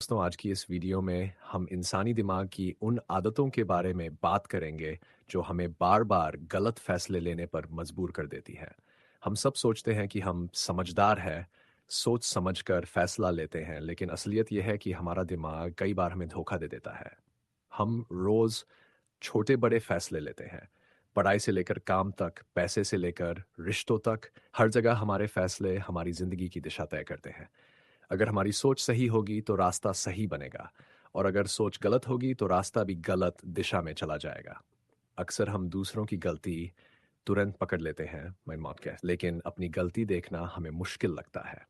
दोस्तों, आज की इस वीडियो में हम इंसानी दिमाग की उन आदतों के बारे में बात करेंगे जो हमें बार बार गलत फैसले लेने पर मजबूर कर देती है। हम सब सोचते हैं कि हम समझदार हैं, सोच समझकर फैसला लेते हैं, लेकिन असलियत यह है कि हमारा दिमाग कई बार हमें धोखा दे देता है। हम रोज छोटे बड़े फैसले लेते हैं, पढ़ाई से लेकर काम तक, पैसे से लेकर रिश्तों तक। हर जगह हमारे फैसले हमारी जिंदगी की दिशा तय करते हैं। अगर हमारी सोच सही होगी तो रास्ता सही बनेगा, और अगर सोच गलत होगी तो रास्ता भी गलत दिशा में चला जाएगा। अक्सर हम दूसरों की गलती तुरंत पकड़ लेते हैं, मैं मौत के, लेकिन अपनी गलती देखना हमें मुश्किल लगता है।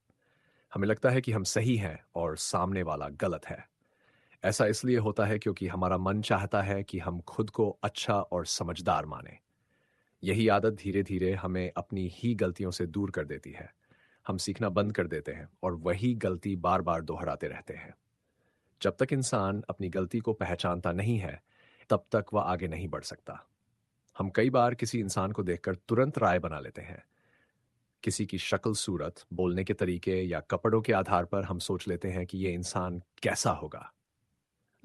हमें लगता है कि हम सही हैं और सामने वाला गलत है। ऐसा इसलिए होता है क्योंकि हमारा मन चाहता है कि हम खुद को अच्छा और समझदार माने। यही आदत धीरे धीरे हमें अपनी ही गलतियों से दूर कर देती है। हम सीखना बंद कर देते हैं और वही गलती बार बार दोहराते रहते हैं। जब तक इंसान अपनी गलती को पहचानता नहीं है, तब तक वह आगे नहीं बढ़ सकता। हम कई बार किसी इंसान को देखकर तुरंत राय बना लेते हैं। किसी की शक्ल, सूरत, बोलने के तरीके या कपड़ों के आधार पर हम सोच लेते हैं कि ये इंसान कैसा होगा।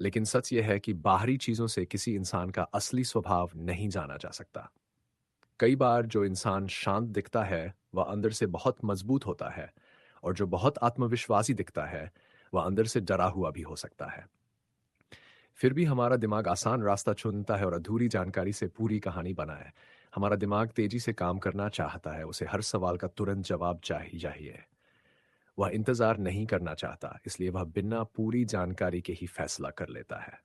लेकिन सच यह है कि बाहरी चीजों से किसी इंसान का असली स्वभाव नहीं जाना जा सकता। कई बार जो इंसान शांत दिखता है, वह अंदर से बहुत मजबूत होता है, और जो बहुत आत्मविश्वासी दिखता है, वह अंदर से डरा हुआ भी हो सकता है। फिर भी हमारा दिमाग आसान रास्ता चुनता है और अधूरी जानकारी से पूरी कहानी बनाए। हमारा दिमाग तेजी से काम करना चाहता है, उसे हर सवाल का तुरंत जवाब चाहिए। वह इंतजार नहीं करना चाहता, इसलिए वह बिना पूरी जानकारी के ही फैसला कर लेता है।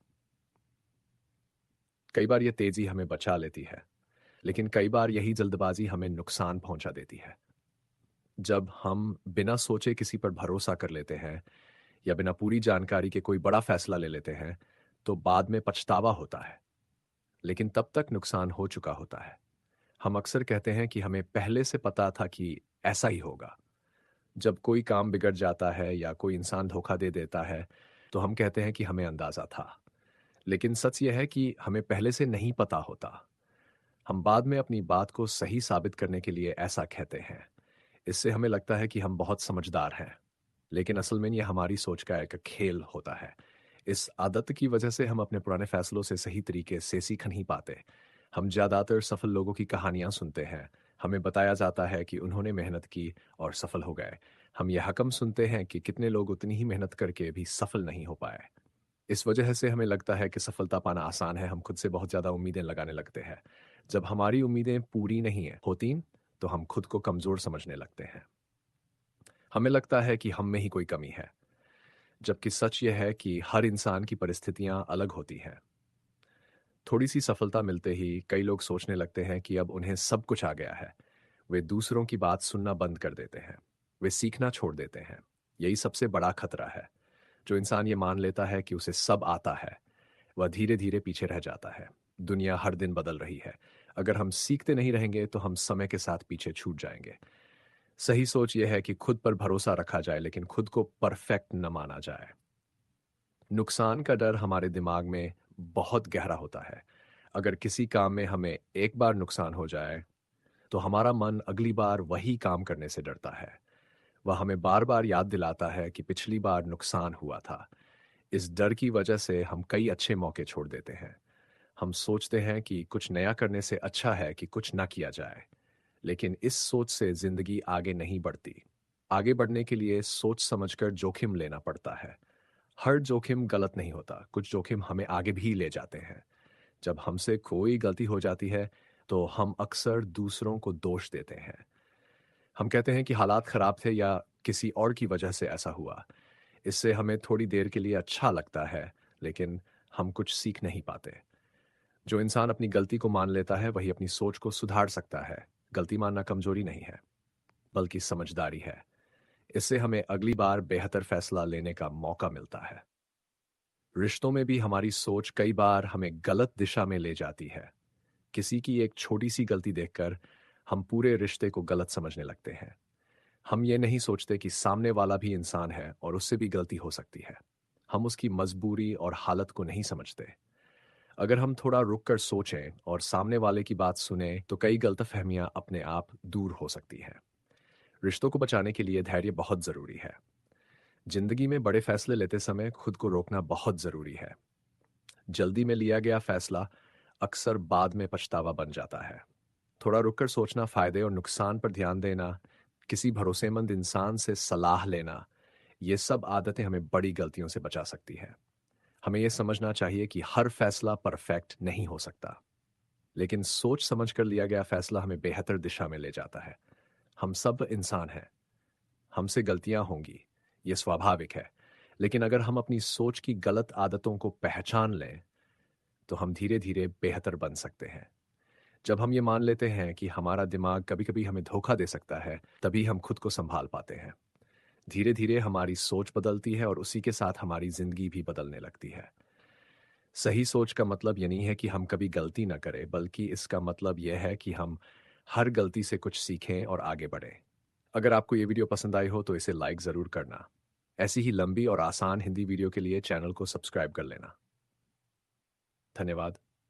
कई बार यह तेजी हमें बचा लेती है, लेकिन कई बार यही जल्दबाजी हमें नुकसान पहुंचा देती है। जब हम बिना सोचे किसी पर भरोसा कर लेते हैं या बिना पूरी जानकारी के कोई बड़ा फैसला ले लेते हैं, तो बाद में पछतावा होता है, लेकिन तब तक नुकसान हो चुका होता है। हम अक्सर कहते हैं कि हमें पहले से पता था कि ऐसा ही होगा। जब कोई काम बिगड़ जाता है या कोई इंसान धोखा दे देता है, तो हम कहते हैं कि हमें अंदाजा था। लेकिन सच यह है कि हमें पहले से नहीं पता होता। हम बाद में अपनी बात को सही साबित करने के लिए ऐसा कहते हैं। इससे हमें लगता है कि हम बहुत समझदार हैं, लेकिन असल में ये हमारी सोच का एक खेल होता है। इस आदत की वजह से हम अपने पुराने फैसलों से सही तरीके से सीख नहीं पाते। हम ज़्यादातर सफल लोगों की कहानियां सुनते हैं। हमें बताया जाता है कि उन्होंने मेहनत की और सफल हो गए। हम यह हकम सुनते हैं कि कितने लोग उतनी ही मेहनत करके भी सफल नहीं हो पाए। इस वजह से हमें लगता है कि सफलता पाना आसान है। हम खुद से बहुत ज़्यादा उम्मीदें लगाने लगते हैं। जब हमारी उम्मीदें पूरी नहीं है होती, तो हम खुद को कमज़ोर समझने लगते हैं। हमें लगता है कि हम में ही कोई कमी है, जबकि सच यह है कि हर इंसान की परिस्थितियां अलग होती हैं। थोड़ी सी सफलता मिलते ही कई लोग सोचने लगते हैं कि अब उन्हें सब कुछ आ गया है। वे दूसरों की बात सुनना बंद कर देते हैं। वे सीखना छोड़ देते हैं। यही सबसे बड़ा खतरा है। जो इंसान ये मान लेता है कि उसे सब आता है, वह धीरे धीरे पीछे रह जाता है। दुनिया हर दिन बदल रही है। अगर हम सीखते नहीं रहेंगे तो हम समय के साथ पीछे छूट जाएंगे। सही सोच यह है कि खुद पर भरोसा रखा जाए, लेकिन खुद को परफेक्ट न माना जाए। नुकसान का डर हमारे दिमाग में बहुत गहरा होता है। अगर किसी काम में हमें एक बार नुकसान हो जाए, तो हमारा मन अगली बार वही काम करने से डरता है। वह हमें बार बार याद दिलाता है कि पिछली बार नुकसान हुआ था। इस डर की वजह से हम कई अच्छे मौके छोड़ देते हैं। हम सोचते हैं कि कुछ नया करने से अच्छा है कि कुछ ना किया जाए, लेकिन इस सोच से जिंदगी आगे नहीं बढ़ती। आगे बढ़ने के लिए सोच समझकर जोखिम लेना पड़ता है। हर जोखिम गलत नहीं होता, कुछ जोखिम हमें आगे भी ले जाते हैं। जब हमसे कोई गलती हो जाती है, तो हम अक्सर दूसरों को दोष देते हैं। हम कहते हैं कि हालात खराब थे या किसी और की वजह से ऐसा हुआ। इससे हमें थोड़ी देर के लिए अच्छा लगता है, लेकिन हम कुछ सीख नहीं पाते। जो इंसान अपनी गलती को मान लेता है, वही अपनी सोच को सुधार सकता है। गलती मानना कमजोरी नहीं है, बल्कि समझदारी है। इससे हमें अगली बार बेहतर फैसला लेने का मौका मिलता है। रिश्तों में भी हमारी सोच कई बार हमें गलत दिशा में ले जाती है। किसी की एक छोटी सी गलती देखकर हम पूरे रिश्ते को गलत समझने लगते हैं। हम ये नहीं सोचते कि सामने वाला भी इंसान है और उससे भी गलती हो सकती है। हम उसकी मजबूरी और हालत को नहीं समझते। अगर हम थोड़ा रुक कर सोचें और सामने वाले की बात सुने, तो कई गलतफहमियां अपने आप दूर हो सकती हैं। रिश्तों को बचाने के लिए धैर्य बहुत जरूरी है। जिंदगी में बड़े फैसले लेते समय खुद को रोकना बहुत जरूरी है। जल्दी में लिया गया फैसला अक्सर बाद में पछतावा बन जाता है। थोड़ा रुककर सोचना, फायदे और नुकसान पर ध्यान देना, किसी भरोसेमंद इंसान से सलाह लेना, ये सब आदतें हमें बड़ी गलतियों से बचा सकती है। हमें यह समझना चाहिए कि हर फैसला परफेक्ट नहीं हो सकता, लेकिन सोच समझ कर लिया गया फैसला हमें बेहतर दिशा में ले जाता है। हम सब इंसान हैं, हमसे गलतियां होंगी, ये स्वाभाविक है। लेकिन अगर हम अपनी सोच की गलत आदतों को पहचान लें, तो हम धीरे धीरे बेहतर बन सकते हैं। जब हम ये मान लेते हैं कि हमारा दिमाग कभी कभी हमें धोखा दे सकता है, तभी हम खुद को संभाल पाते हैं। धीरे धीरे हमारी सोच बदलती है और उसी के साथ हमारी जिंदगी भी बदलने लगती है। सही सोच का मतलब ये नहीं है कि हम कभी गलती ना करें, बल्कि इसका मतलब यह है कि हम हर गलती से कुछ सीखें और आगे बढ़ें। अगर आपको ये वीडियो पसंद आई हो तो इसे लाइक ज़रूर करना। ऐसी ही लंबी और आसान हिंदी वीडियो के लिए चैनल को सब्सक्राइब कर लेना। धन्यवाद।